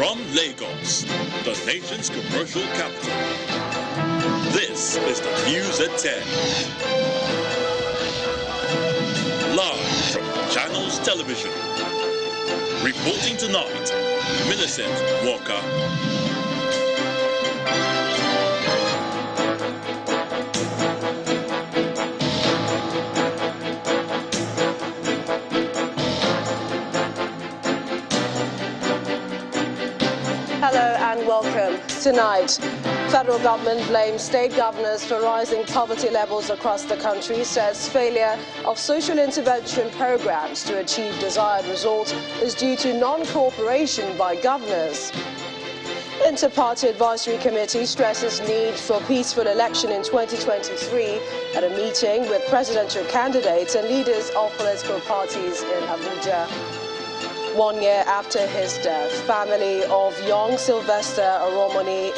From Lagos, the nation's commercial capital, this is the News at 10. Live from Channels Television. Reporting tonight, Millicent Walker. Welcome. Tonight, federal government blames state governors for rising poverty levels across the country, says failure of social intervention programs to achieve desired results is due to non-cooperation by governors. Inter-Party Advisory Committee stresses need for peaceful election in 2023 at a meeting with presidential candidates and leaders of political parties in Abuja. 1 year after his death, family of young Sylvester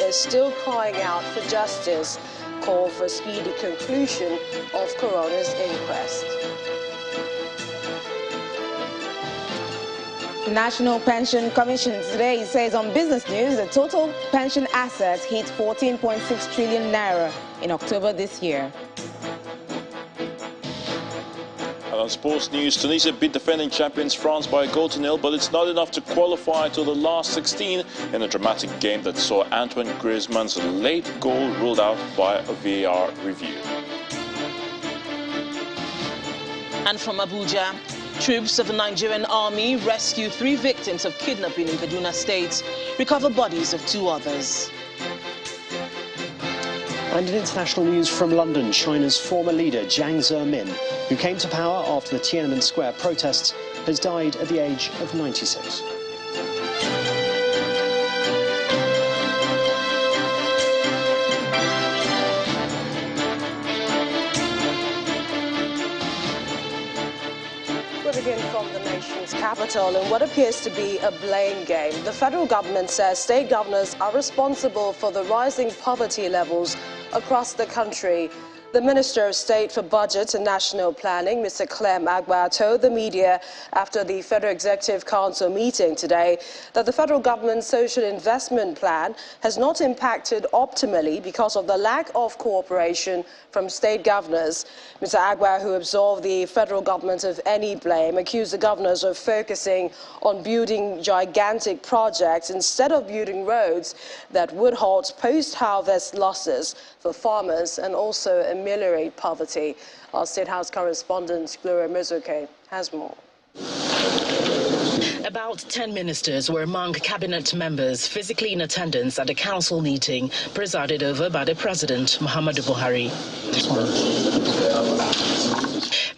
is still crying out for justice, call for speedy conclusion of coroner's inquest. The National Pension Commission today says on Business News the total pension assets hit 14.6 trillion naira in October this year. On sports news, Tunisia beat defending champions France by a goal to nil, but it's not enough to qualify to the last 16 in a dramatic game that saw Antoine Griezmann's late goal ruled out by a VAR review. And from Abuja, troops of the Nigerian army rescue 3 victims of kidnapping in Kaduna State, recover bodies of 2 others. And in international news from London, China's former leader Jiang Zemin, who came to power after the Tiananmen Square protests, has died at the age of 96. We begin from the nation's capital in what appears to be a blame game. The federal government says state governors are responsible for the rising poverty levels across the country. The Minister of State for Budget and National Planning, Mr. Clem Agba, told the media after the Federal Executive Council meeting today that the federal government's social investment plan has not impacted optimally because of the lack of cooperation from state governors. Mr. Agba, who absolved the federal government of any blame, accused the governors of focusing on building gigantic projects instead of building roads that would halt post-harvest losses for farmers and also ameliorate poverty. Our State House correspondent Gloria Mizuke has more. About 10 ministers were among cabinet members physically in attendance at a council meeting presided over by the President, Muhammadu Buhari.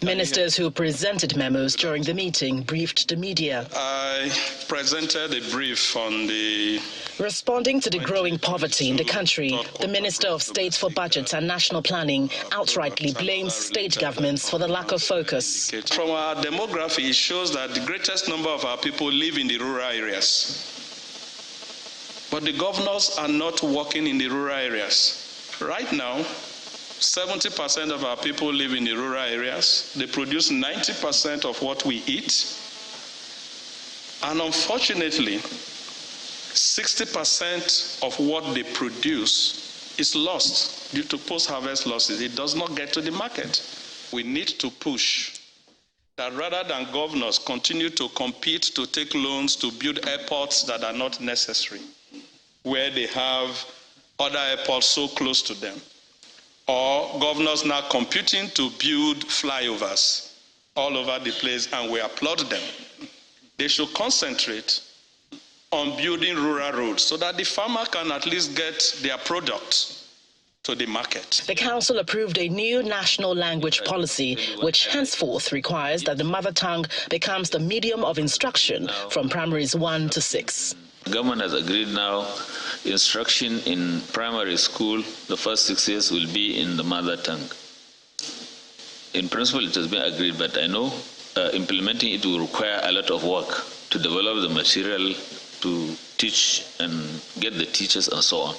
Ministers who presented memos during the meeting briefed the media. I presented a brief on the... Responding to the growing poverty in the country, the Minister of State for Budget and National Planning outrightly blames state governments for the lack of focus. From our demography, it shows that the greatest number of our people live in the rural areas. But the governors are not working in the rural areas. Right now, 70% of our people live in the rural areas. They produce 90% of what we eat. And unfortunately, 60% of what they produce is lost due to post-harvest losses. It does not get to the market. We need to push that rather than governors continue to compete to take loans to build airports that are not necessary, where they have other airports so close to them, or governors now competing to build flyovers all over the place, and we applaud them. They should concentrate on building rural roads so that the farmer can at least get their product to the market. The council approved a new national language policy, which henceforth requires that the mother tongue becomes the medium of instruction from primaries 1 to 6. The government has agreed now instruction in primary school, the first 6 years will be in the mother tongue. In principle, it has been agreed, but I know implementing it will require a lot of work to develop the material, to teach and get the teachers and so on.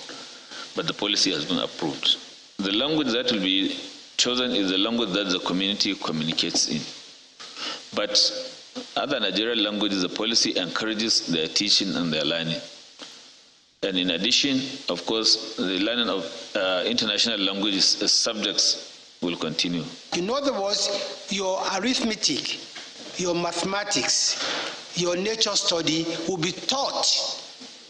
But the policy has been approved. The language that will be chosen is the language that the community communicates in. But other Nigerian languages, the policy encourages their teaching and their learning. And in addition, of course, the learning of international languages as subjects will continue. In other words, your arithmetic, your mathematics, your nature study will be taught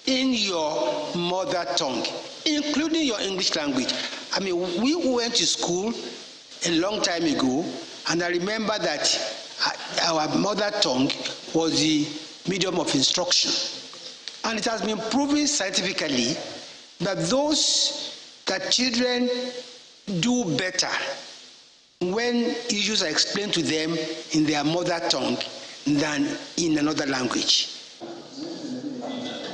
in your mother tongue, including your English language. I mean, we went to school a long time ago, and I remember that our mother tongue was the medium of instruction. And it has been proven scientifically that children do better when issues are explained to them in their mother tongue than in another language.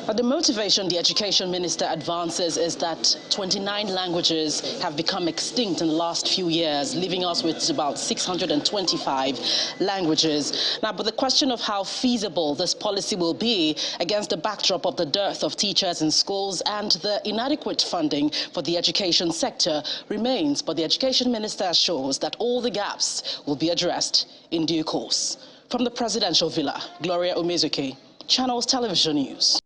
But the motivation the Education Minister advances is that 29 languages have become extinct in the last few years, leaving us with about 625 languages. Now, but the question of how feasible this policy will be against the backdrop of the dearth of teachers in schools and the inadequate funding for the education sector remains. But the Education Minister assures that all the gaps will be addressed in due course. From the Presidential Villa, Gloria Umezuki, Channels Television News.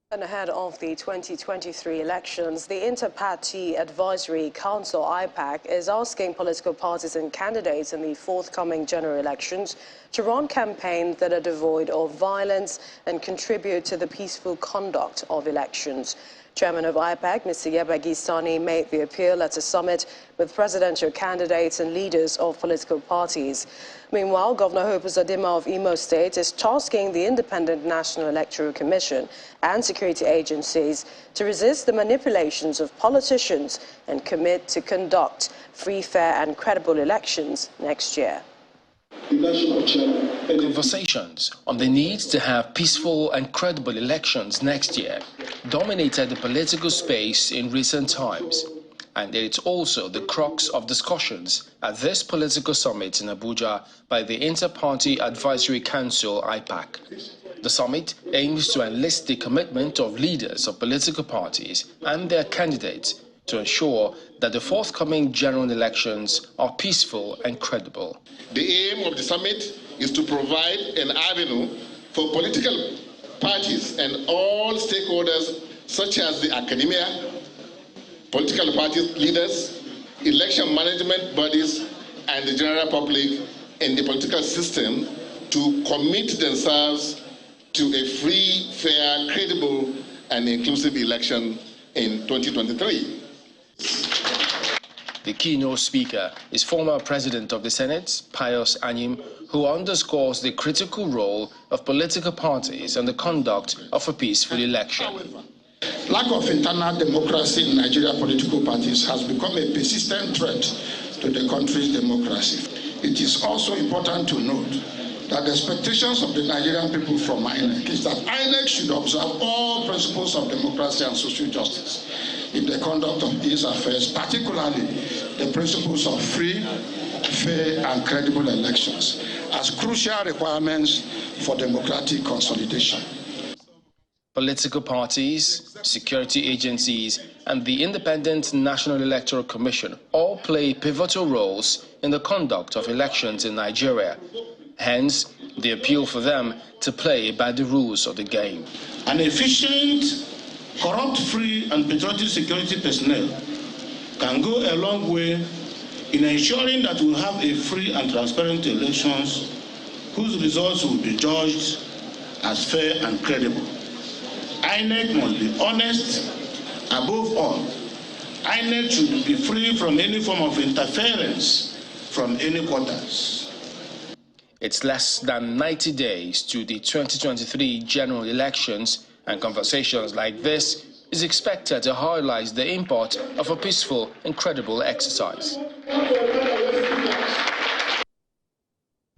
And ahead of the 2023 elections, the Inter-Party Advisory Council, IPAC, is asking political parties and candidates in the forthcoming general elections to run campaigns that are devoid of violence and contribute to the peaceful conduct of elections. Chairman of IPAC, Mr. Yebagi Sani, made the appeal at a summit with presidential candidates and leaders of political parties. Meanwhile, Governor Hope Uzodimma of Imo State is tasking the Independent National Electoral Commission and security agencies to resist the manipulations of politicians and commit to conduct free, fair and credible elections next year. Conversations on the need to have peaceful and credible elections next year dominated the political space in recent times, and it's also the crux of discussions at this political summit in Abuja by the Inter-Party Advisory Council, IPAC. The summit aims to enlist the commitment of leaders of political parties and their candidates to ensure that the forthcoming general elections are peaceful and credible. The aim of the summit is to provide an avenue for political parties and all stakeholders such as the academia, political party leaders, election management bodies, and the general public in the political system to commit themselves to a free, fair, credible, and inclusive election in 2023. The keynote speaker is former President of the Senate, Pius Anyim, who underscores the critical role of political parties and the conduct of a peaceful election. Lack of internal democracy in Nigerian political parties has become a persistent threat to the country's democracy. It is also important to note that the expectations of the Nigerian people from INEC is that INEC should observe all principles of democracy and social justice in the conduct of these affairs, particularly the principles of free, fair, and credible elections, as crucial requirements for democratic consolidation. Political parties, security agencies, and the Independent National Electoral Commission all play pivotal roles in the conduct of elections in Nigeria. Hence, the appeal for them to play by the rules of the game. An efficient, corrupt-free, and patriotic security personnel can go a long way in ensuring that we have a free and transparent elections whose results will be judged as fair and credible. INEC must be honest. Above all, INEC should be free from any form of interference from any quarters. It's less than 90 days to the 2023 general elections, and conversations like this is expected to highlight the import of a peaceful and credible exercise.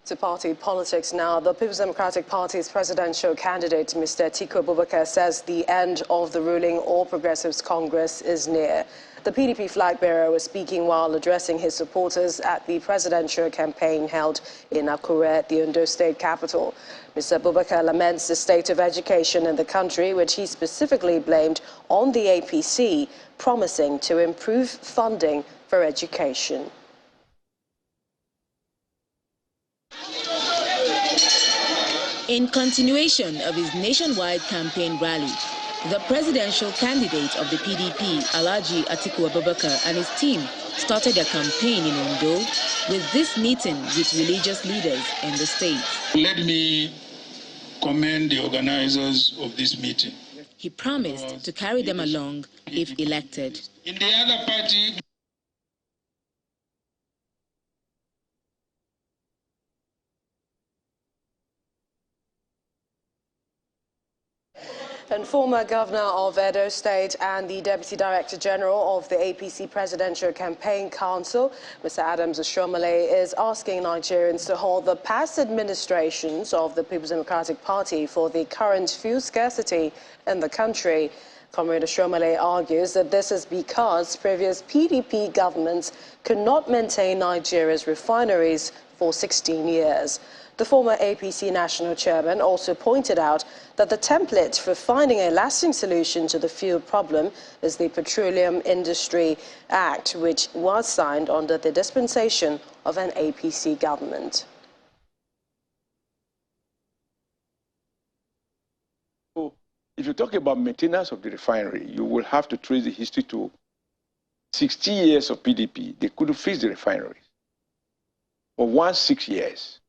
To party politics now, the People's Democratic Party's presidential candidate, Mr. Atiku Abubakar, says the end of the ruling All Progressives Congress is near. The PDP flag bearer was speaking while addressing his supporters at the presidential campaign held in Akure, the Ondo state capital. Mr. Abubakar laments the state of education in the country, which he specifically blamed on the APC, promising to improve funding for education. In continuation of his nationwide campaign rally, The presidential candidate of the PDP, Alhaji Atiku Abubakar, and his team started their campaign in Ondo with this meeting with religious leaders in the state. Let me commend the organizers of this meeting. He promised to carry them along if elected. In the other party, And former governor of Edo State and the Deputy Director General of the APC Presidential Campaign Council, Mr. Adams Oshiomhole, is asking Nigerians to hold the past administrations of the People's Democratic Party for the current fuel scarcity in the country. Comrade Oshiomhole argues that this is because previous PDP governments could not maintain Nigeria's refineries for 16 years. The former APC national chairman also pointed out that the template for finding a lasting solution to the fuel problem is the Petroleum Industry Act, which was signed under the dispensation of an APC government. If you talk about maintenance of the refinery, you will have to trace the history to 60 years of PDP. They couldn't fix the refineries for 6 years.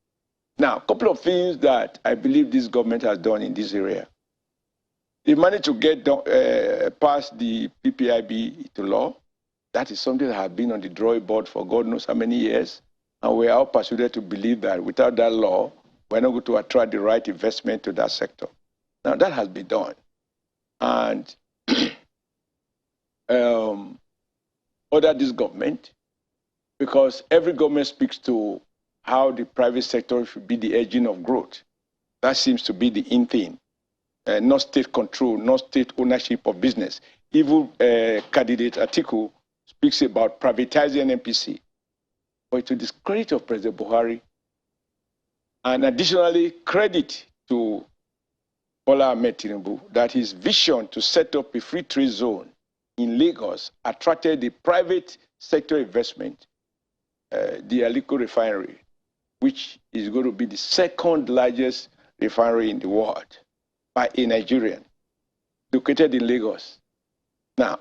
Now, a couple of things that I believe this government has done in this area. They managed to get past the PPIB to law. That is something that has been on the drawing board for God knows how many years. And we are all persuaded to believe that without that law, we're not going to attract the right investment to that sector. Now, that has been done. And under this government, because every government speaks to how the private sector should be the engine of growth. That seems to be the in thing. Not state control, not state ownership of business. Even candidate Atiku speaks about privatizing NPC. But to the credit of President Buhari, and additionally credit to Bola Ahmed Tinubu, that his vision to set up a free trade zone in Lagos attracted the private sector investment, the Aliko refinery, which is going to be the second largest refinery in the world by a Nigerian, located in Lagos. Now,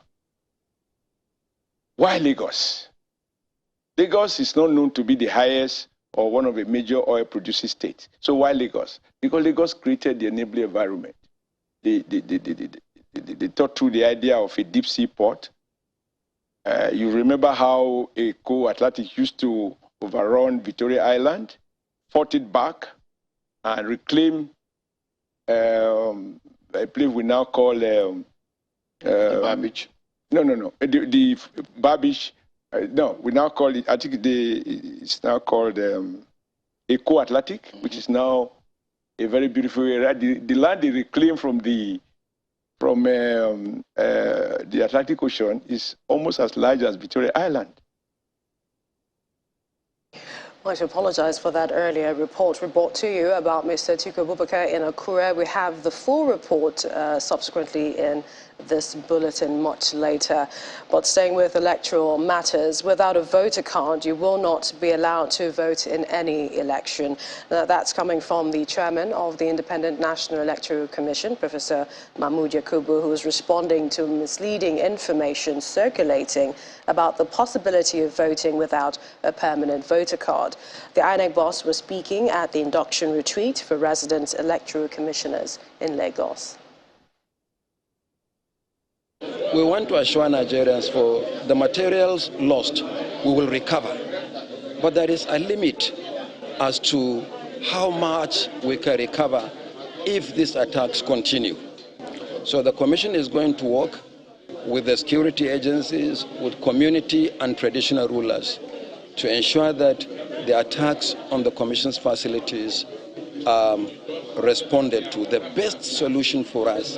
why Lagos? Lagos is not known to be the highest or one of the major oil producing states. So why Lagos? Because Lagos created the enabling environment. They thought through the idea of a deep sea port. You remember how Eco Atlantic used to overrun Victoria Island, fought it back, and reclaim a place we now call the Babish. No. The Babish. No, we now call it. I think it's now called Eco Atlantic, which is now a very beautiful area. The land they reclaimed from the Atlantic Ocean is almost as large as Victoria Island. I'd like to apologize for that earlier report we brought to you about Mr. Atiku Abubakar in Akure. We have the full report subsequently in this bulletin much later. But staying with electoral matters, without a voter card, you will not be allowed to vote in any election. Now, that's coming from the chairman of the Independent National Electoral Commission, Professor Mahmood Yakubu, who is responding to misleading information circulating about the possibility of voting without a permanent voter card. The INEC boss was speaking at the induction retreat for resident electoral commissioners in Lagos. We want to assure Nigerians for the materials lost, we will recover. But there is a limit as to how much we can recover if these attacks continue. So the Commission is going to work with the security agencies, with community and traditional rulers to ensure that the attacks on the Commission's facilities are responded to. The best solution for us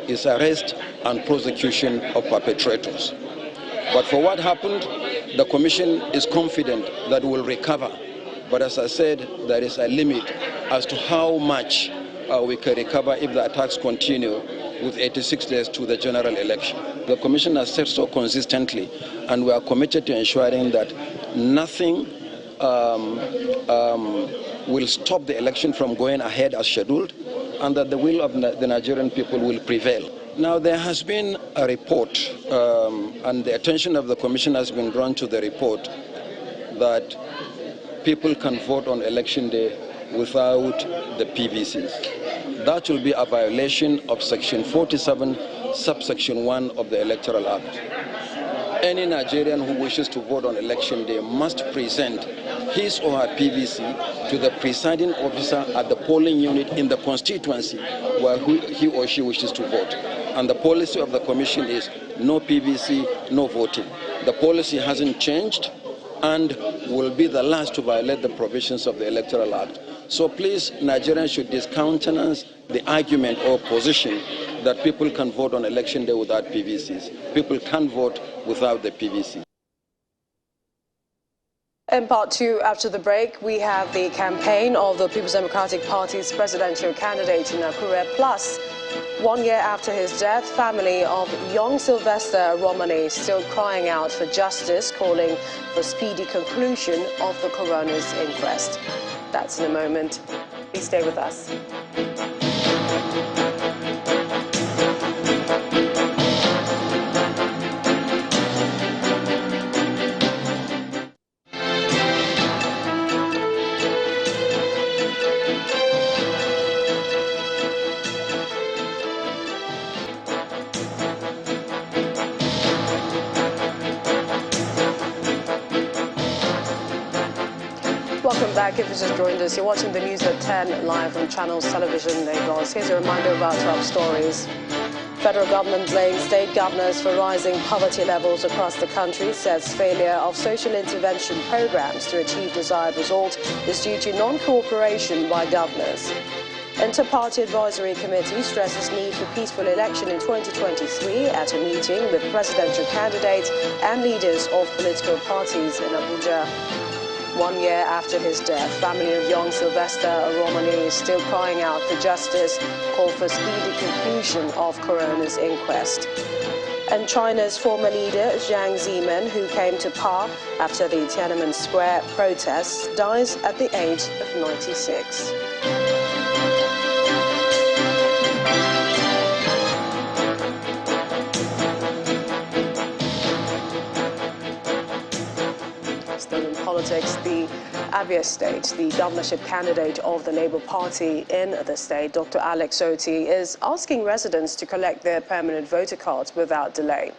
is arrest and prosecution of perpetrators. But for what happened, the Commission is confident that we will recover. But as I said, there is a limit as to how much we can recover if the attacks continue with 86 days to the general election. The Commission has said so consistently, and we are committed to ensuring that nothing will stop the election from going ahead as scheduled, and that the will of the Nigerian people will prevail. Now, there has been a report, and the attention of the Commission has been drawn to the report that people can vote on election day without the PVCs. That will be a violation of Section 47, subsection 1 of the Electoral Act. Any Nigerian who wishes to vote on election day must present his or her PVC to the presiding officer at the polling unit in the constituency where he or she wishes to vote. And the policy of the Commission is no PVC, no voting. The policy hasn't changed and will be the last to violate the provisions of the Electoral Act. So please, Nigerians should discountenance the argument or position that people can vote on election day without PVCs. People can vote without the PVC. In part two, after the break, we have the campaign of the People's Democratic Party's presidential candidate in Akure. Plus, 1 year after his death, family of young Sylvester Romani still crying out for justice, calling for speedy conclusion of the coroner's inquest. That's in a moment. Please stay with us. Welcome back. If you just joined us, you're watching the news at 10 live on Channels Television Lagos. Here's a reminder of our top stories. Federal government blames state governors for rising poverty levels across the country, says failure of social intervention programs to achieve desired result is due to non-cooperation by governors. Inter-Party Advisory Committee stresses need for peaceful election in 2023 at a meeting with presidential candidates and leaders of political parties in Abuja. 1 year after his death, family of young Sylvester Romani is still crying out for justice, call for speedy conclusion of coroner's inquest. And China's former leader, Jiang Zemin, who came to power after the Tiananmen Square protests, dies at the age of 96. Still in politics, the Abia State, the governorship candidate of the Labour Party in the state, Dr. Alex Oti, is asking residents to collect their permanent voter cards without delay.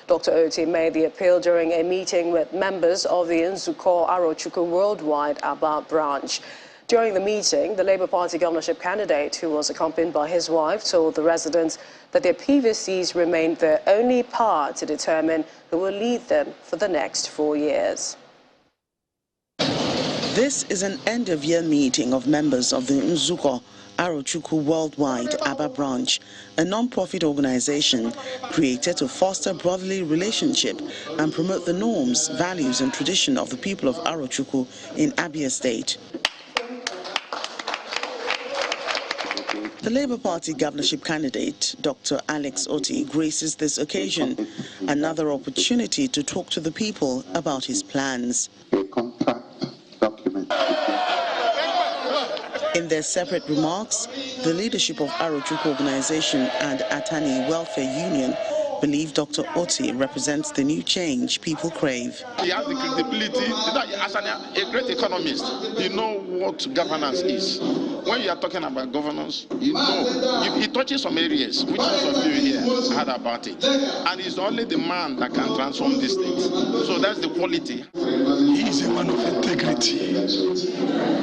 Dr. Oti made the appeal during a meeting with members of the Nzuko Arochukwu Worldwide Aba branch. During the meeting, the Labour Party governorship candidate, who was accompanied by his wife, told the residents that their PVCs remained their only power to determine who will lead them for the next 4 years. This is an end-of-year meeting of members of the Nzuko Arochukwu Worldwide Aba branch, a non-profit organization created to foster brotherly relationship and promote the norms, values and tradition of the people of Arochukwu in Abia State. The Labour Party governorship candidate, Dr. Alex Oti, graces this occasion, another opportunity to talk to the people about his plans. In their separate remarks, the leadership of Arochukwu Organization and Atani Welfare Union believe Dr. Oti represents the new change people crave. He has the credibility. As a great economist, you know what governance is. When you are talking about governance, you know, he touches some areas, which most of you here heard about it. And he's only the man that can transform these things. So that's the quality. He is a man of integrity.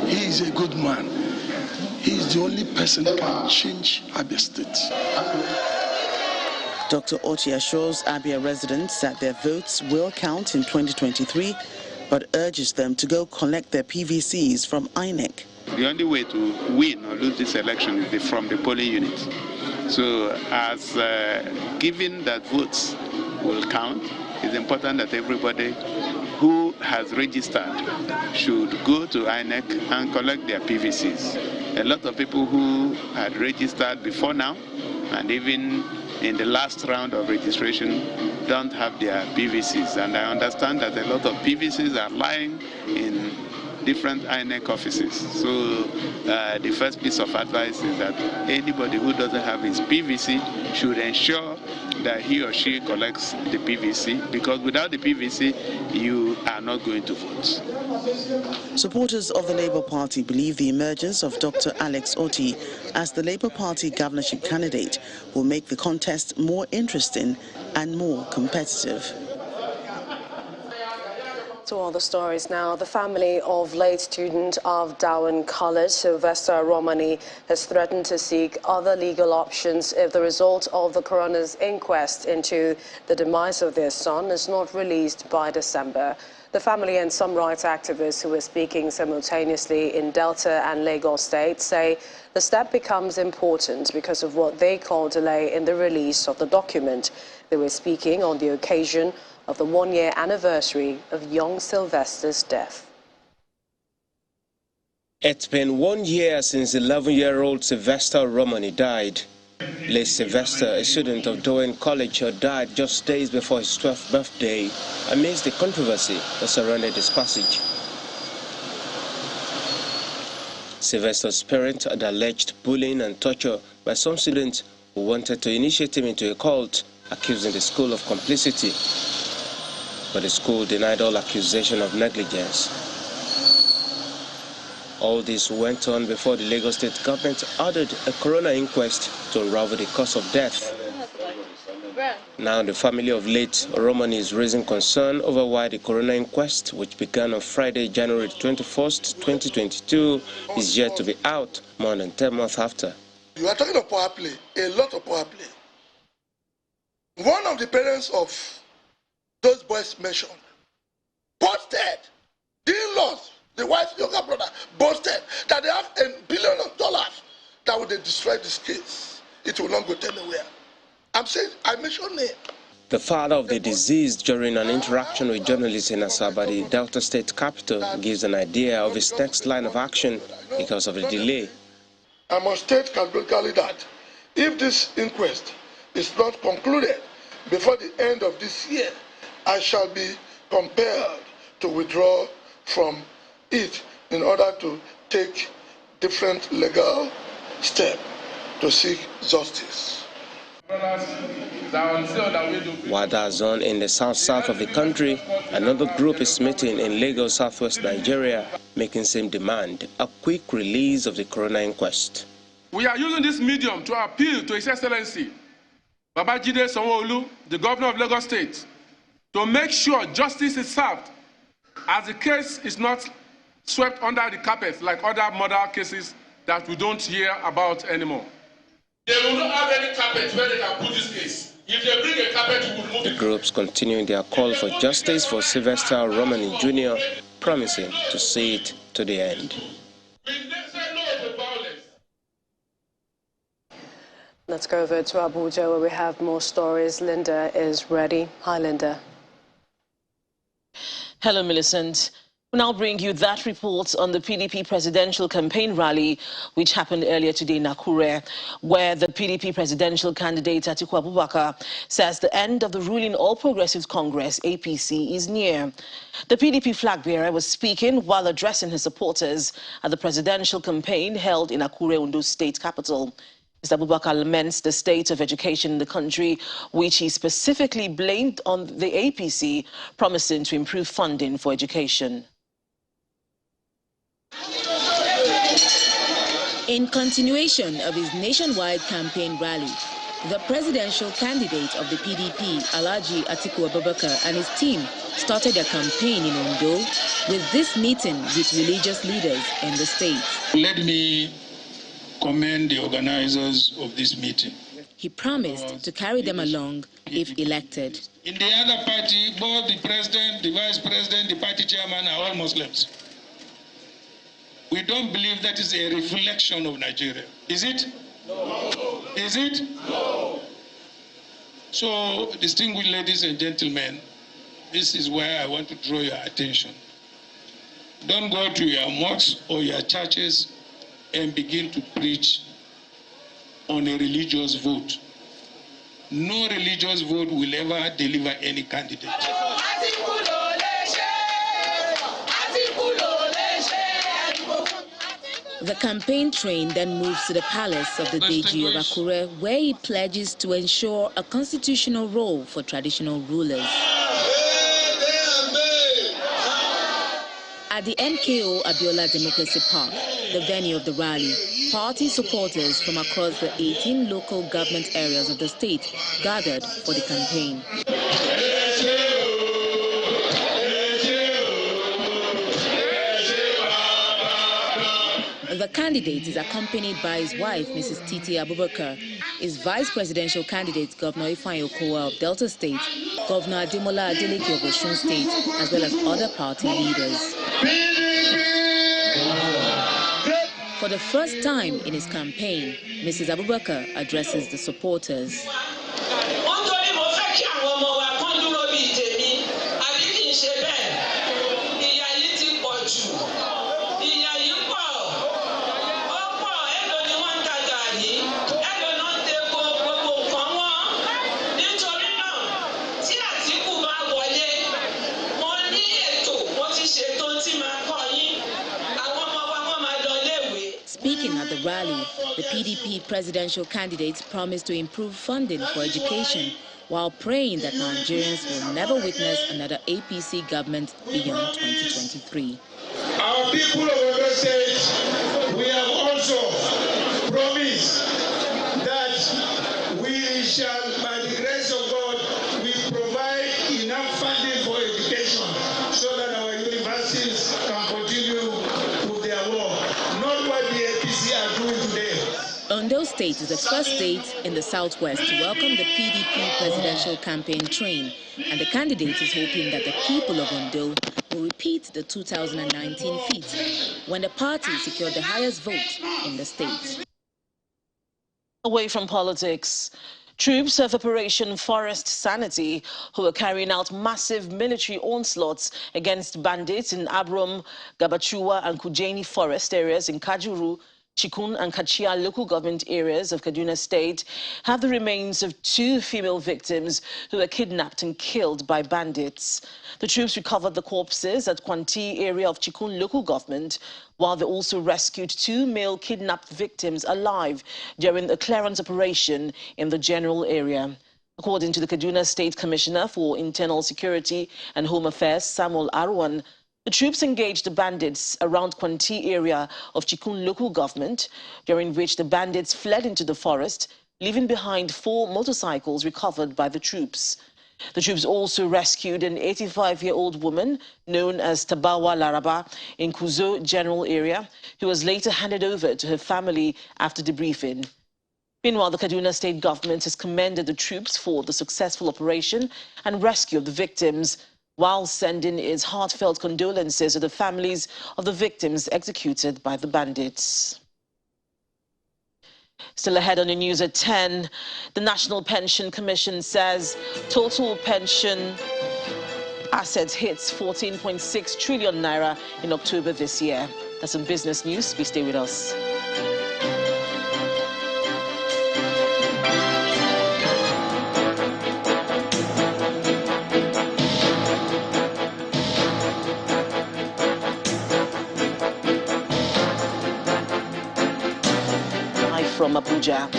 He is a good man. He is the only person that can change Abia State. Dr. Oti assures Abia residents that their votes will count in 2023, but urges them to go collect their PVCs from INEC. The only way to win or lose this election is from the polling unit. So as given that votes will count, it's important that everybody who has registered should go to INEC and collect their PVCs. A lot of people who had registered before now, and even in the last round of registration, don't have their PVCs. And I understand that a lot of PVCs are lying in different INEC offices. So the first piece of advice is that anybody who doesn't have his PVC should ensure that he or she collects the PVC, because without the PVC, you are not going to vote. Supporters of the Labour Party believe the emergence of Dr. Alex Otti as the Labour Party governorship candidate will make the contest more interesting and more competitive. To other stories now. The family of late student of Darwin College, Sylvester Romani, has threatened to seek other legal options if the result of the coroner's inquest into the demise of their son is not released by December. The family and some rights activists who were speaking simultaneously in Delta and Lagos State say the step becomes important because of what they call delay in the release of the document. They were speaking on the occasion of the one-year anniversary of young Sylvester's death. It's been 1 year since 11-year-old Sylvester Romani died. Late Sylvester, a student of Darwin College, died just days before his 12th birthday amidst the controversy that surrounded his passage. Sylvester's parents had alleged bullying and torture by some students who wanted to initiate him into a cult, accusing the school of complicity. But the school denied all accusation of negligence. All this went on before the Lagos State government ordered a coroner inquest to unravel the cause of death. Now the family of late Romani is raising concern over why the coroner inquest, which began on Friday, January 21st, 2022, is yet to be out more than 10 months after. You are talking of power play, a lot of power play. One of the parents of those boys mentioned boasted, the in-laws, the wife's younger brother, boasted that they have $1 billion that would they destroy this case. It will not go anywhere. I'm saying, I mentioned it. The father of the deceased, during an interaction with journalists in Asaba, the Delta State capital, gives an idea of his next line of action because of the delay. I must state categorically that if this inquest is not concluded before the end of this year, I shall be compelled to withdraw from it in order to take different legal steps to seek justice. Wada in the south of the country, another group is meeting in Lagos, southwest Nigeria, making same demand, a quick release of the coroner inquest. We are using this medium to appeal to His Excellency Babajide Sanwo-Olu, the governor of Lagos State, to make sure justice is served, as the case is not swept under the carpet like other murder cases that we don't hear about anymore. They will not have any carpet where they can put this case. If they bring a carpet, we will move it. The groups continuing their call for justice for Sylvester Romani Jr., promising to see it to the end. Let's go over to Abuja where we have more stories. Linda is ready. Hi, Linda. Hello, Millicent. We now bring you that report on the PDP presidential campaign rally, which happened earlier today in Akure, where the PDP presidential candidate Atiku Abubakar says the end of the ruling All Progressives Congress, APC, is near. The PDP flag bearer was speaking while addressing his supporters at the presidential campaign held in Akure, Ondo state capital. Mr. Abubakar laments the state of education in the country, which he specifically blamed on the APC, promising to improve funding for education. In continuation of his nationwide campaign rally, the presidential candidate of the PDP, Alhaji Atiku Abubakar, and his team started their campaign in Ondo with this meeting with religious leaders in the state. Let me commend the organizers of this meeting. He promised to carry them along if elected. In the other party, both the president, the vice president, the party chairman are all Muslims. We don't believe that is a reflection of Nigeria. Is it? No. Is it? No. So, distinguished ladies and gentlemen, this is where I want to draw your attention. Don't go to your mosques or your churches and begin to preach on a religious vote. No religious vote will ever deliver any candidate. The campaign train then moves to the palace of the Deji of Akure, where he pledges to ensure a constitutional role for traditional rulers. At the MKO Abiola Democracy Park, the venue of the rally, party supporters from across the 18 local government areas of the state gathered for the campaign. The candidate is accompanied by his wife, Mrs. Titi Abubakar, his vice presidential candidate, Governor Ifeanyi Okowa of Delta State, Governor Ademola Adeleke of Osun State, as well as other party leaders. For the first time in his campaign, Mrs. Abubakar addresses the supporters. Speaking at the rally, the PDP presidential candidates promised to improve funding for education while praying that Nigerians will never witness another APC government beyond 2023. Our people of Ondo State, we have also promised that we shall, by the grace of God, we provide enough funding for education so that our universities can continue with their work. Not what the APC are doing today. Ondo State is the first state in the southwest to welcome the PDP presidential campaign train, and the candidate is hoping that the people of Ondo will repeat the 2019 feat when the party secured the highest vote in the state. Away from politics, troops of Operation Forest Sanity, who are carrying out massive military onslaughts against bandits in Abrom, Gabachua and Kujeni forest areas in Kajuru, Chikun and Kachia local government areas of Kaduna State, have the remains of 2 female victims who were kidnapped and killed by bandits. The troops recovered the corpses at Kwanti area of Chikun local government, while they also rescued 2 male kidnapped victims alive during a clearance operation in the general area. According to the Kaduna State Commissioner for Internal Security and Home Affairs, Samuel Arwan, the troops engaged the bandits around Kwanti area of Chikun local government, during which the bandits fled into the forest, leaving behind 4 motorcycles recovered by the troops. The troops also rescued an 85-year-old woman known as Tabawa Laraba in Kuzo general area, who was later handed over to her family after debriefing. Meanwhile, the Kaduna State government has commended the troops for the successful operation and rescue of the victims, while sending its heartfelt condolences to the families of the victims executed by the bandits. Still ahead on the news at 10, the National Pension Commission says total pension assets hits 14.6 trillion naira in October this year. That's some business news. Please stay with us. From Abuja.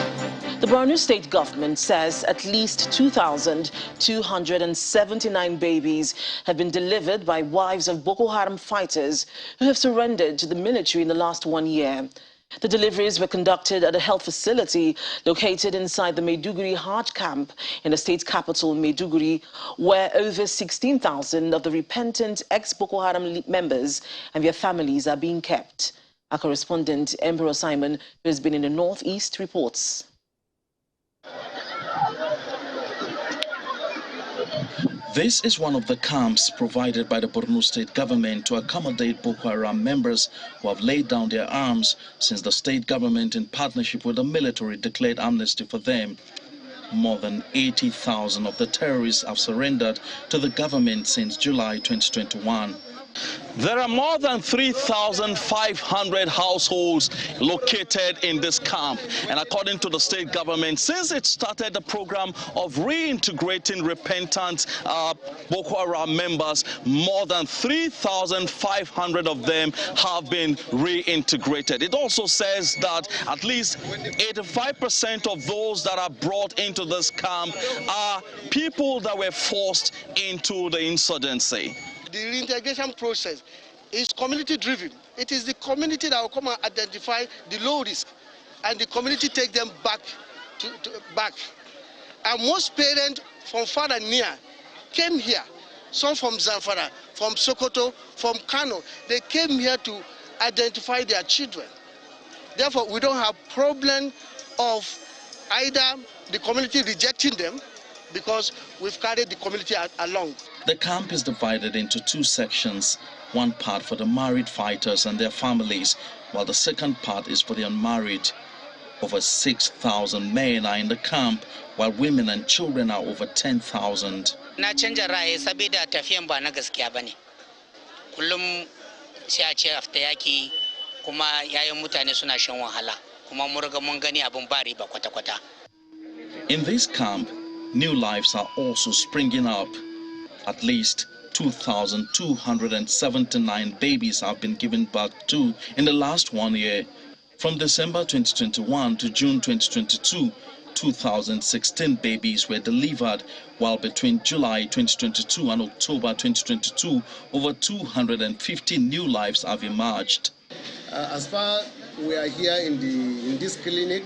The Borno State government says at least 2,279 babies have been delivered by wives of Boko Haram fighters who have surrendered to the military in the last 1 year. The deliveries were conducted at a health facility located inside the Maiduguri Hajj camp in the state capital, Maiduguri, where over 16,000 of the repentant ex-Boko Haram members and their families are being kept. Our correspondent, Emperor Simon, who has been in the northeast, reports. This is one of the camps provided by the Borno State government to accommodate Boko Haram members who have laid down their arms since the state government, in partnership with the military, declared amnesty for them. More than 80,000 of the terrorists have surrendered to the government since July 2021. There are more than 3,500 households located in this camp. And according to the state government, since it started the program of reintegrating repentant Boko Haram members, more than 3,500 of them have been reintegrated. It also says that at least 85% of those that are brought into this camp are people that were forced into the insurgency. The reintegration process is community-driven. It is the community that will come and identify the low risk, and the community take them back. And most parents from far and near came here. Some from Zamfara, from Sokoto, from Kano. They came here to identify their children. Therefore, we don't have problem of either the community rejecting them, because we've carried the community along. The camp is divided into two sections, one part for the married fighters and their families, while the second part is for the unmarried. Over 6,000 men are in the camp, while women and children are over 10,000. Na canja ra'ayi saboda tafiyan ba na gaskiya bane. Kullum sai a ce afta yaki kuma yayin mutane suna shan wahala, kuma mun riga mun gani abun ba riba kwata-kwata. In this camp, new lives are also springing up. At least 2,279 babies have been given birth to in the last 1 year. From December 2021 to June 2022, 2,016 babies were delivered, while between July 2022 and October 2022, over 250 new lives have emerged. As far as we are here in this clinic,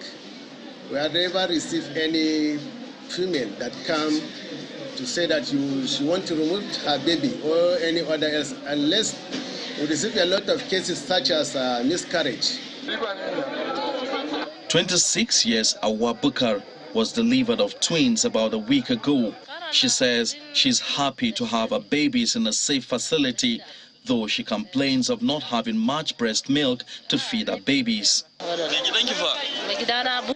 we have never received any female that come to say that she want to remove her baby or any other else, unless we receive a lot of cases such as miscarriage. 26 years Awa Bukar was delivered of twins about a week ago. She says she's happy to have her babies in a safe facility, though she complains of not having much breast milk to feed her babies.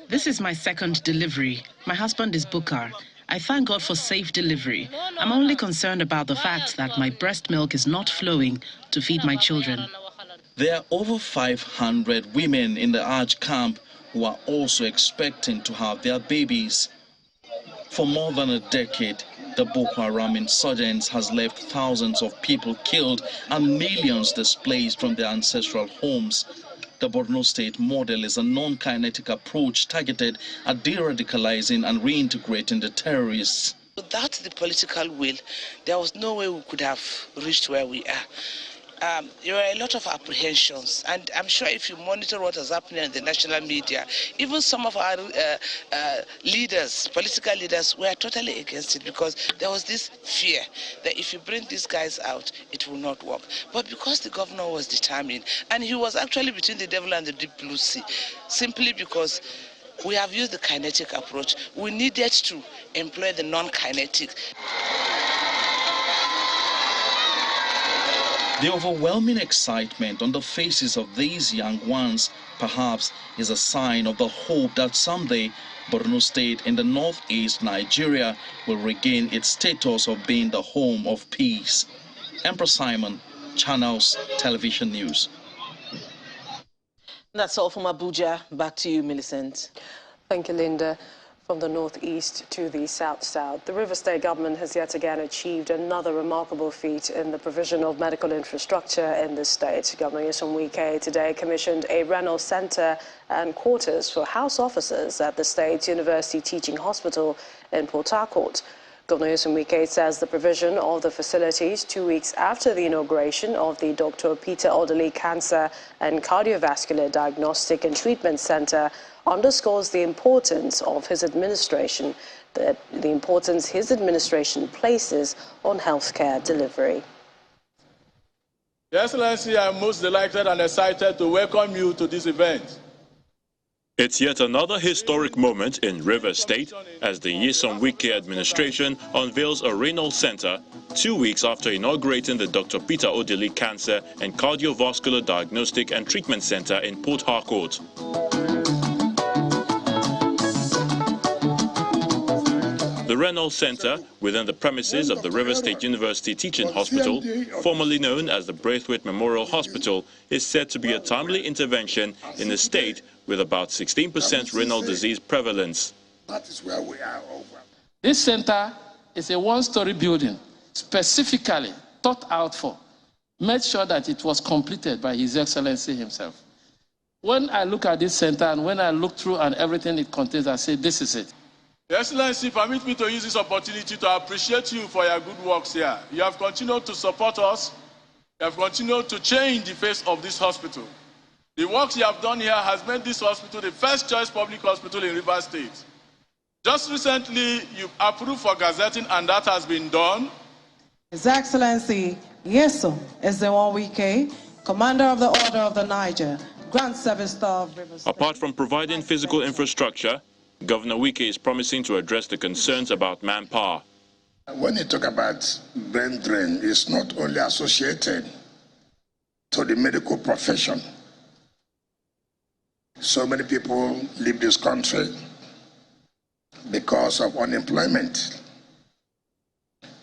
This is my second delivery. My husband is Bukar. I thank God for safe delivery. I'm only concerned about the fact that my breast milk is not flowing to feed my children. There are over 500 women in the Arch camp who are also expecting to have their babies. For more than a decade, the Boko Haram insurgents has left thousands of people killed and millions displaced from their ancestral homes. The Borno State model is a non-kinetic approach targeted at de-radicalizing and reintegrating the terrorists. Without the political will, there was no way we could have reached where we are. There were a lot of apprehensions, and I'm sure if you monitor what is happening in the national media, even some of our leaders, political leaders, were totally against it, because there was this fear that if you bring these guys out, it will not work. But because the governor was determined, and he was actually between the devil and the deep blue sea, simply because we have used the kinetic approach, we needed to employ the non-kinetic. The overwhelming excitement on the faces of these young ones perhaps is a sign of the hope that someday Borno State in the northeast Nigeria will regain its status of being the home of peace. Emperor Simon, Channels Television News. That's all from Abuja. Back to you, Millicent. Thank you, Linda. From the northeast to the south-south, the River State government has yet again achieved another remarkable feat in the provision of medical infrastructure in the state. Governor Nyesom Wike today commissioned a renal center and quarters for house officers at the State University Teaching Hospital in Port Harcourt. Governor Nyesom Wike says the provision of the facilities 2 weeks after the inauguration of the Dr. Peter Odili Cancer and Cardiovascular Diagnostic and Treatment Center underscores the importance of his administration, the importance his administration places on healthcare delivery. Your Excellency, I am most delighted and excited to welcome you to this event. It's yet another historic moment in River State as the Nyesom Wike administration unveils a renal center 2 weeks after inaugurating the Dr. Peter Odili Cancer and Cardiovascular Diagnostic and Treatment Center in Port Harcourt. The The Reynolds Center, within the premises of the River State University Teaching Hospital, formerly known as the Braithwaite Memorial Hospital, is said to be a timely intervention in a state with about 16% renal disease prevalence. That is where we are over. This center is a one-story building, specifically thought out for, made sure that it was completed by His Excellency himself. When I look at this center and when I look through and everything it contains, I say, this is it. Your Excellency, permit me to use this opportunity to appreciate you for your good works here. You have continued to support us. You have continued to change the face of this hospital. The works you have done here has made this hospital the first choice public hospital in Rivers State. Just recently, you approved for gazetting, and that has been done. His Excellency Yeso Ezenwa-Wike, Commander of the Order of the Niger, Grand Sylvester of Rivers State. Apart from providing physical infrastructure, Governor Wike is promising to address the concerns about manpower. When you talk about brain drain, it's not only associated to the medical profession. So many people leave this country because of unemployment.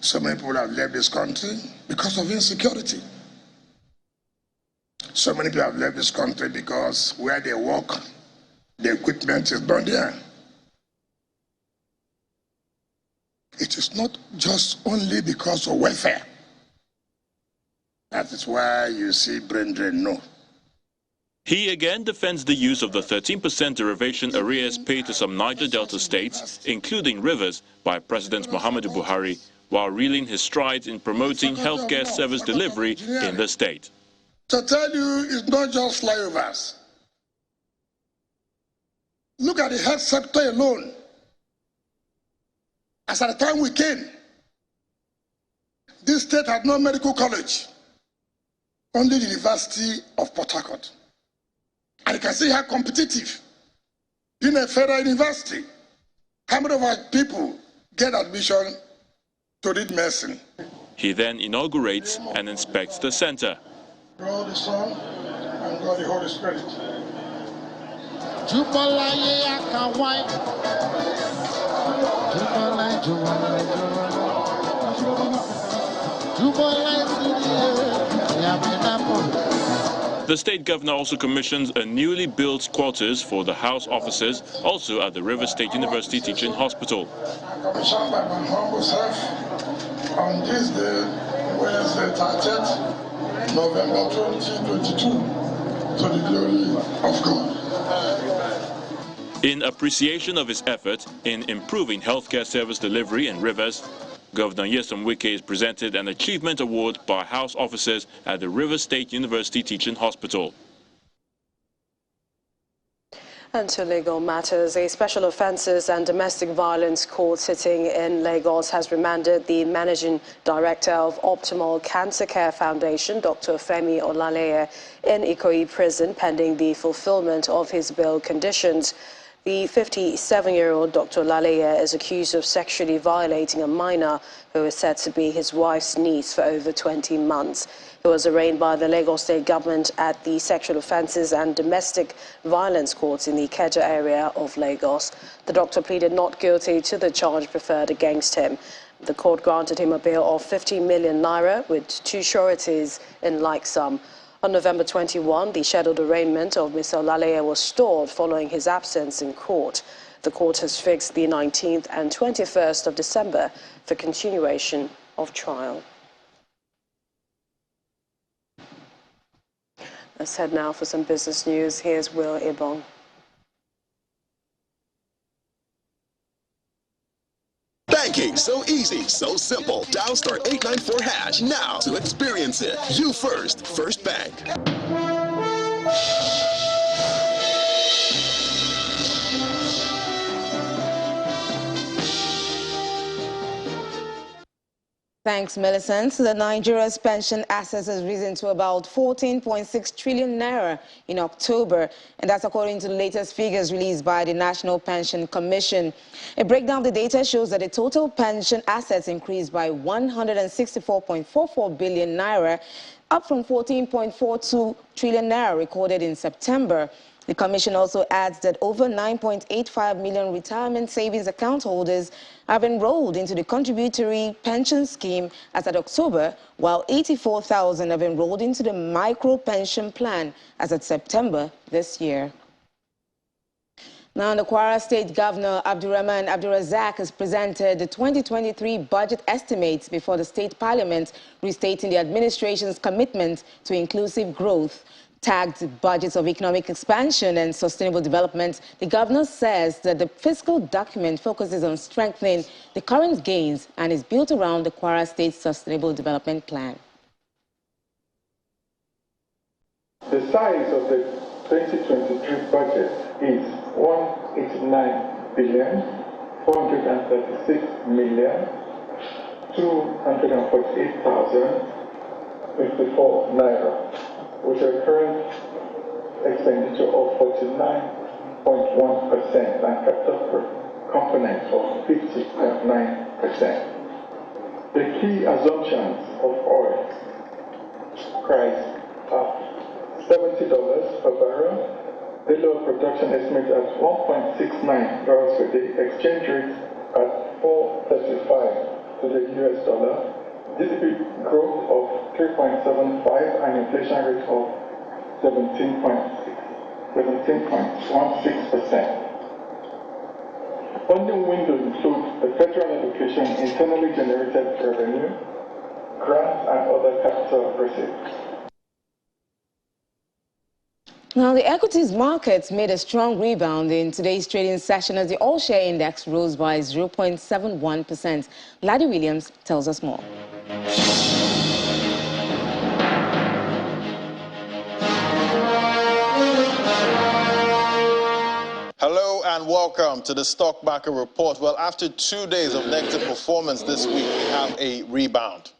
So many people have left this country because of insecurity. So many people have left this country because where they work, the equipment is not there. It is not just only because of welfare. That is why you see brain drain, no. He again defends the use of the 13% derivation arrears paid to some Niger Delta states, including Rivers, by President Muhammadu Buhari, while reeling his strides in promoting healthcare service delivery in the state. To tell you, it's not just flyovers. Look at the health sector alone. As at the time we came, this state had no medical college, only the University of Port Harcourt. And you can see how competitive, in a federal university, how many of our people get admission to read medicine. He then inaugurates and inspects the center. God the Son and God the Holy Spirit. The state governor also commissions a newly built quarters for the house officers, also at the River State University Teaching Hospital. Commissioned by my humble self on this day, Wednesday 30th, November 2022, to the glory of God. In appreciation of his effort in improving healthcare service delivery in Rivers, Governor Nyesom Wike is presented an achievement award by house officers at the River State University Teaching Hospital. And to legal matters, a special offences and domestic violence court sitting in Lagos has remanded the managing director of Optimal Cancer Care Foundation, Dr. Femi Olaleye, in Ikoyi prison pending the fulfillment of his bail conditions. The 57-year-old Dr. Olaleye is accused of sexually violating a minor who is said to be his wife's niece for over 20 months. He was arraigned by the Lagos State government at the Sexual Offences and Domestic Violence Courts in the Ikeja area of Lagos. The doctor pleaded not guilty to the charge preferred against him. The court granted him a bail of 50 million naira with 2 sureties in like sum. On November 21, the scheduled arraignment of Mr. Olaleye was stalled following his absence in court. The court has fixed the 19th and 21st of December for continuation of trial. Let's head now for some business news. Here's Will Ibong. Banking, so easy, so simple. Dial *894# now to experience it. You first, First Bank. Thanks, Millicent. Nigeria's pension assets has risen to about 14.6 trillion naira in October, and that's according to the latest figures released by the National Pension Commission. A breakdown of the data shows that the total pension assets increased by 164.44 billion naira, up from 14.42 trillion naira recorded in September. The commission also adds that over 9.85 million retirement savings account holders have enrolled into the contributory pension scheme as at October, while 84,000 have enrolled into the micro pension plan as at September this year. Now, the Kwara State Governor Abdurrahman Abdurazak has presented the 2023 budget estimates before the State Parliament, restating the administration's commitment to inclusive growth. Tagged budgets of economic expansion and sustainable development, the governor says that the fiscal document focuses on strengthening the current gains and is built around the Kwara State Sustainable Development Plan. The size of the 2023 budget is 189,436,248,054 naira, with a current expenditure of 49.1% and capital component of 50.9%. The key assumptions of oil price are $70 per barrel, daily oil production estimate at 1.69 barrels per day, exchange rate at 4.35 to the US dollar, GDP growth of 3.75 and inflation rate of 17.16%. Funding windows include the federal allocation, internally generated revenue, grants and other capital receipts. Now, the equities markets made a strong rebound in today's trading session as the all-share index rose by 0.71%. Laddie Williams tells us more. Hello and welcome to the Stock Market Report. Well, after 2 days of negative performance this week, we have a rebound.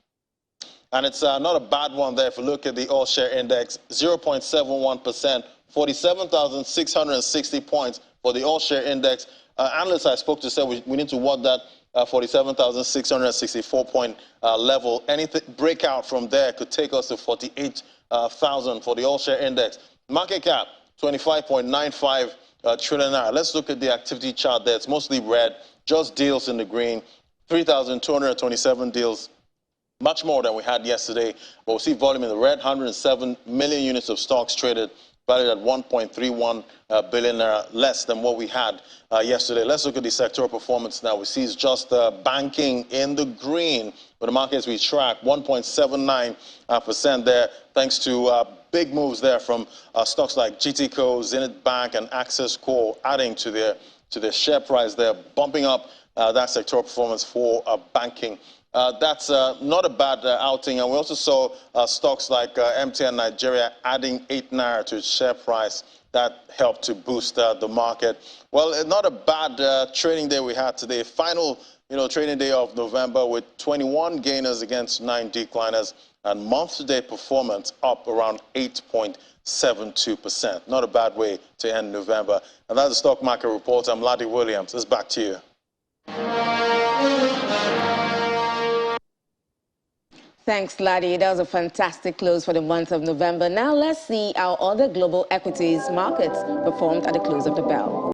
And it's not a bad one there. If you look at the all-share index, 0.71%, 47,660 points for the all-share index. Analysts I spoke to said we need to watch that 47,664 point level. Anything breakout from there could take us to 48,000 for the all-share index. Market cap, 25.95 trillion naira. Let's look at the activity chart there. It's mostly red, just deals in the green, 3,227 deals. Much more than we had yesterday, but we'll see volume in the red, 107 million units of stocks traded, valued at 1.31 billion naira, less than what we had yesterday. Let's look at the sectoral performance now. We see it's just banking in the green, with the markets we track, 1.79% there, thanks to big moves there from stocks like GTCO, Zenith Bank, and Access Core, adding to their share price there, bumping up that sectoral performance for banking. That's not a bad outing. And we also saw stocks like MTN Nigeria adding 8 naira to its share price. That helped to boost the market. Well, not a bad trading day we had today. Final trading day of November with 21 gainers against 9 decliners. And month-to-date performance up around 8.72%. Not a bad way to end November. And that's the Stock Market Report. I'm Laddie Williams. It's back to you. Thanks, Laddie. That was a fantastic close for the month of November. Now let's see how other global equities markets performed at the close of the bell.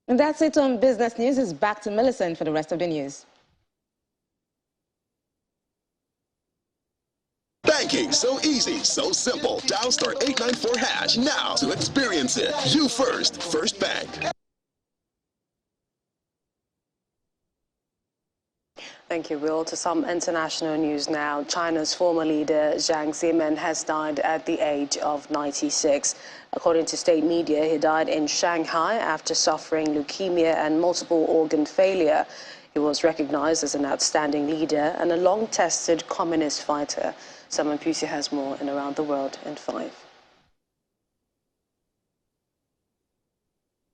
And that's it on Business News. It's back to Millicent for the rest of the news. Banking, so easy, so simple. Dial *894# now to experience it. You first, First Bank. Thank you, Will. To some international news now. China's former leader, Jiang Zemin, has died at the age of 96. According to state media, he died in Shanghai after suffering leukemia and multiple organ failure. He was recognized as an outstanding leader and a long-tested communist fighter. Simon Pusi has more in Around the World in 5.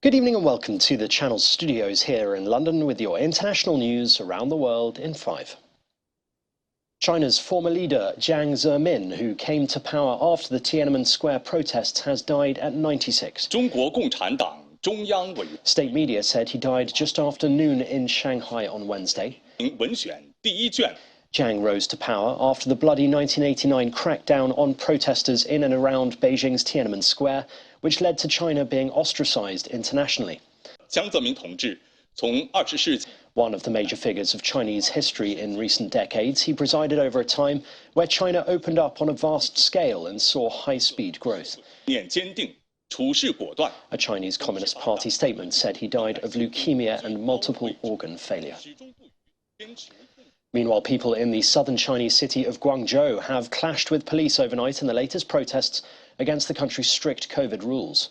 Good Good evening and welcome to the Channel's studios here in London with your international news around the world in 5. China's former leader Jiang Zemin, who came to power after the Tiananmen Square protests, has died at 96. State media said he died just after noon in Shanghai on Wednesday. Jiang rose to power after the bloody 1989 crackdown on protesters in and around Beijing's Tiananmen Square, which led to China being ostracized internationally. One of the major figures of Chinese history in recent decades, he presided over a time where China opened up on a vast scale and saw high-speed growth. A Chinese Communist Party statement said he died of leukemia and multiple organ failure. Meanwhile, people in the southern Chinese city of Guangzhou have clashed with police overnight in the latest protests against the country's strict COVID rules.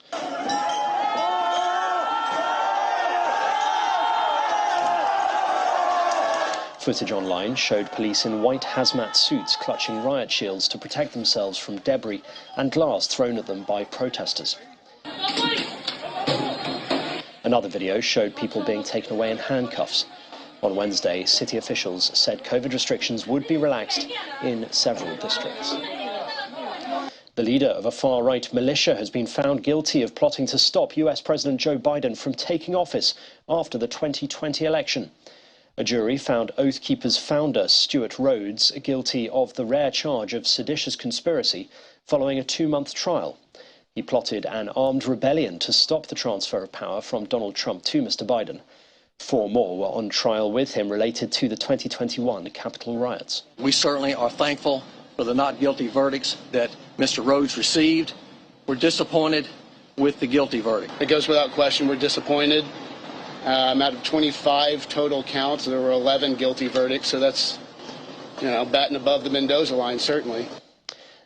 Footage online showed police in white hazmat suits clutching riot shields to protect themselves from debris and glass thrown at them by protesters. Another video showed people being taken away in handcuffs. On Wednesday, city officials said COVID restrictions would be relaxed in several districts. The leader of a far-right militia has been found guilty of plotting to stop US President Joe Biden from taking office after the 2020 election. A jury found Oath Keepers founder Stuart Rhodes guilty of the rare charge of seditious conspiracy following a 2-month trial. He plotted an armed rebellion to stop the transfer of power from Donald Trump to Mr. Biden. 4 more were on trial with him related to the 2021 Capitol riots. We certainly are thankful for the not guilty verdicts that Mr. Rhodes received. We're disappointed with the guilty verdict. It goes without question, we're disappointed. Out of 25 total counts, there were 11 guilty verdicts, so that's, batting above the Mendoza line, certainly.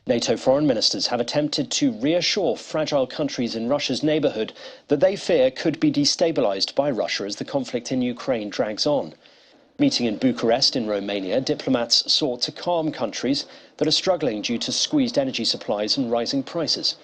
NATO foreign ministers have attempted to reassure fragile countries in Russia's neighbourhood that they fear could be destabilised by Russia as the conflict in Ukraine drags on. Meeting in Bucharest in Romania, diplomats sought to calm countries that are struggling due to squeezed energy supplies and rising prices.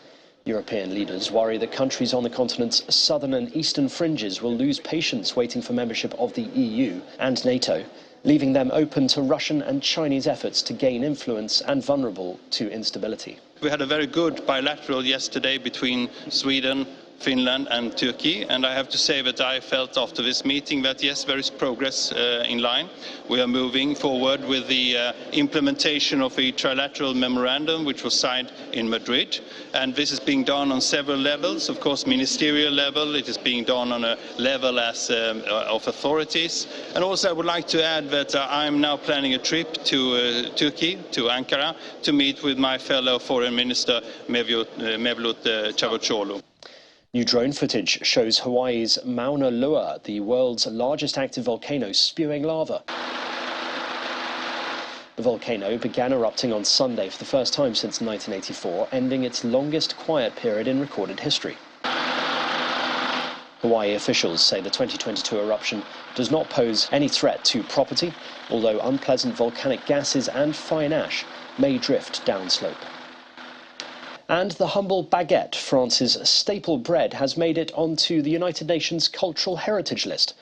European leaders worry that countries on the continent's southern and eastern fringes will lose patience waiting for membership of the EU and NATO, leaving them open to Russian and Chinese efforts to gain influence and vulnerable to instability. We had a very good bilateral yesterday between Sweden, Finland and Turkey, and I have to say that I felt after this meeting that yes, there is progress in line. We are moving forward with the implementation of a trilateral memorandum which was signed in Madrid, and this is being done on several levels. Of course, ministerial level, it is being done on a level of authorities, and also I would like to add that I am now planning a trip to Turkey, to Ankara, to meet with my fellow foreign minister Mevlut Çavuşoğlu. New drone footage shows Hawaii's Mauna Loa, the world's largest active volcano, spewing lava. The volcano began erupting on Sunday for the first time since 1984, ending its longest quiet period in recorded history. Hawaii officials say the 2022 eruption does not pose any threat to property, although unpleasant volcanic gases and fine ash may drift downslope. And the humble baguette, France's staple bread, has made it onto the United Nations Cultural Heritage List.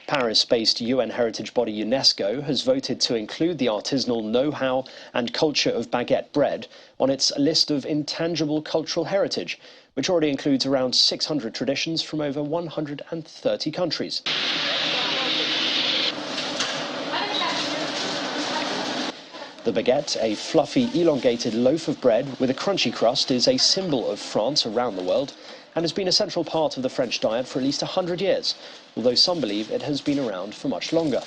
Paris-based UN heritage body UNESCO has voted to include the artisanal know-how and culture of baguette bread on its list of intangible cultural heritage, which already includes around 600 traditions from over 130 countries. The baguette, a fluffy, elongated loaf of bread with a crunchy crust, is a symbol of France around the world and has been a central part of the French diet for at least 100 years, although some believe it has been around for much longer.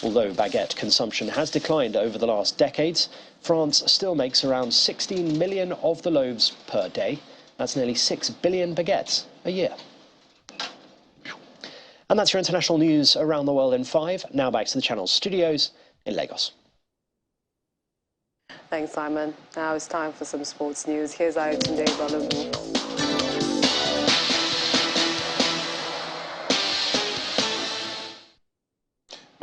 Although baguette consumption has declined over the last decades, France still makes around 16 million of the loaves per day. That's nearly 6 billion baguettes a year. And that's your international news around the world in 5. Now back to the Channel's studios in Lagos. Thanks, Simon. Now it's time for some sports news. Here's Ayotunde Balogun.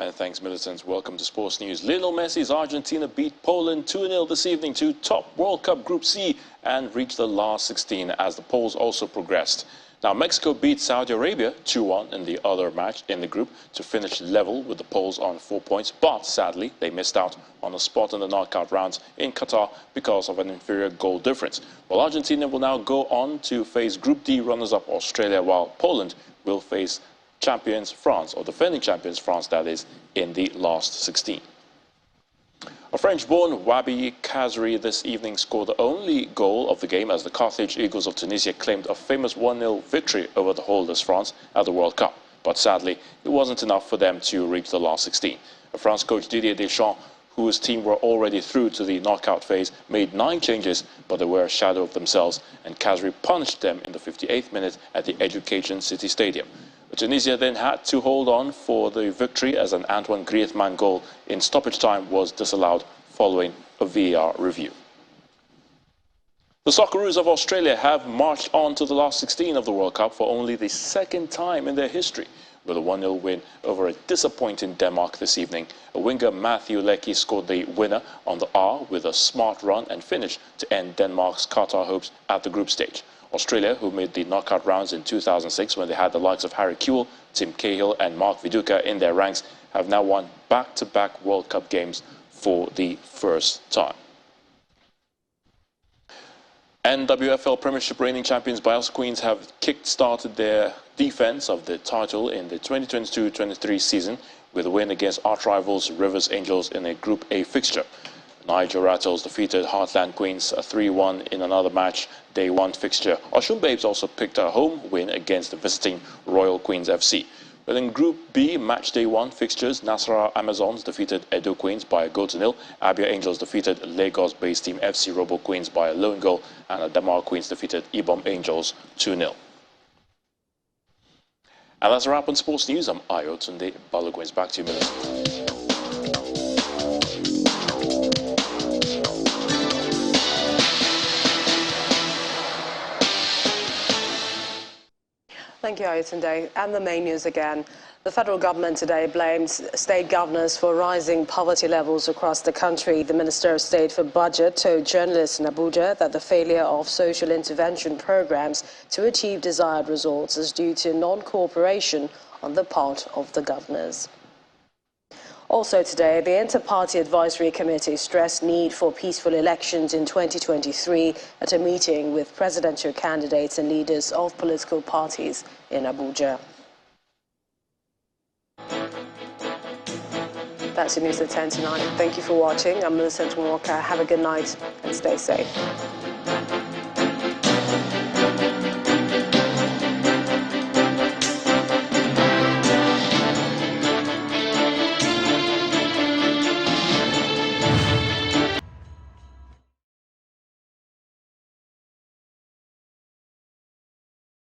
And thanks, Millicent. Welcome to Sports News. Lionel Messi's Argentina beat Poland 2-0 this evening to top World Cup Group C and reached the last 16 as the Poles also progressed. Now, Mexico beat Saudi Arabia 2-1 in the other match in the group to finish level with the Poles on 4 points, but sadly, they missed out on a spot in the knockout rounds in Qatar because of an inferior goal difference. Well, Argentina will now go on to face Group D runners-up Australia, while Poland will face champions France, or defending champions France, that is, in the last 16. A French-born Wabi Kazri this evening scored the only goal of the game as the Carthage Eagles of Tunisia claimed a famous 1-0 victory over the holders France at the World Cup. But sadly, it wasn't enough for them to reach the last 16. France coach Didier Deschamps, whose team were already through to the knockout phase, made 9 changes, but they were a shadow of themselves, and Kazri punished them in the 58th minute at the Education City Stadium. Tunisia then had to hold on for the victory as an Antoine Griezmann goal in stoppage time was disallowed following a VAR review. The Socceroos of Australia have marched on to the last 16 of the World Cup for only the second time in their history, with a 1-0 win over a disappointing Denmark this evening. A winger Matthew Leckie scored the winner on the R with a smart run and finish to end Denmark's Qatar hopes at the group stage. Australia, who made the knockout rounds in 2006 when they had the likes of Harry Kewell, Tim Cahill and Mark Viduka in their ranks, have now won back-to-back World Cup games for the first time. NWFL Premiership reigning champions Bielsa Queens have kick-started their defence of the title in the 2022-23 season with a win against arch-rivals Rivers Angels in a Group A fixture. Niger Rattles defeated Heartland Queens 3-1 in another match day 1 fixture. Oshun Babes also picked a home win against the visiting Royal Queens FC. But in Group B match day 1 fixtures, Nasarawa Amazons defeated Edo Queens by a goal to nil. Abia Angels defeated Lagos-based team FC Robo Queens by a lone goal, and Adamawa Queens defeated Ibom Angels 2-0. And that's a wrap on Sports News. I'm Ayo Tunde Balogun. Back to you, Minister. Thank you, Ayotunde. And the main news again. The federal government today blames state governors for rising poverty levels across the country. The Minister of State for Budget told journalists in Abuja that the failure of social intervention programs to achieve desired results is due to non-cooperation on the part of the governors. Also today, the Inter-Party Advisory Committee stressed need for peaceful elections in 2023 at a meeting with presidential candidates and leaders of political parties in Abuja. That's your news at 10 tonight. Thank you for watching. I'm Millicent Walker. Have a good night and stay safe.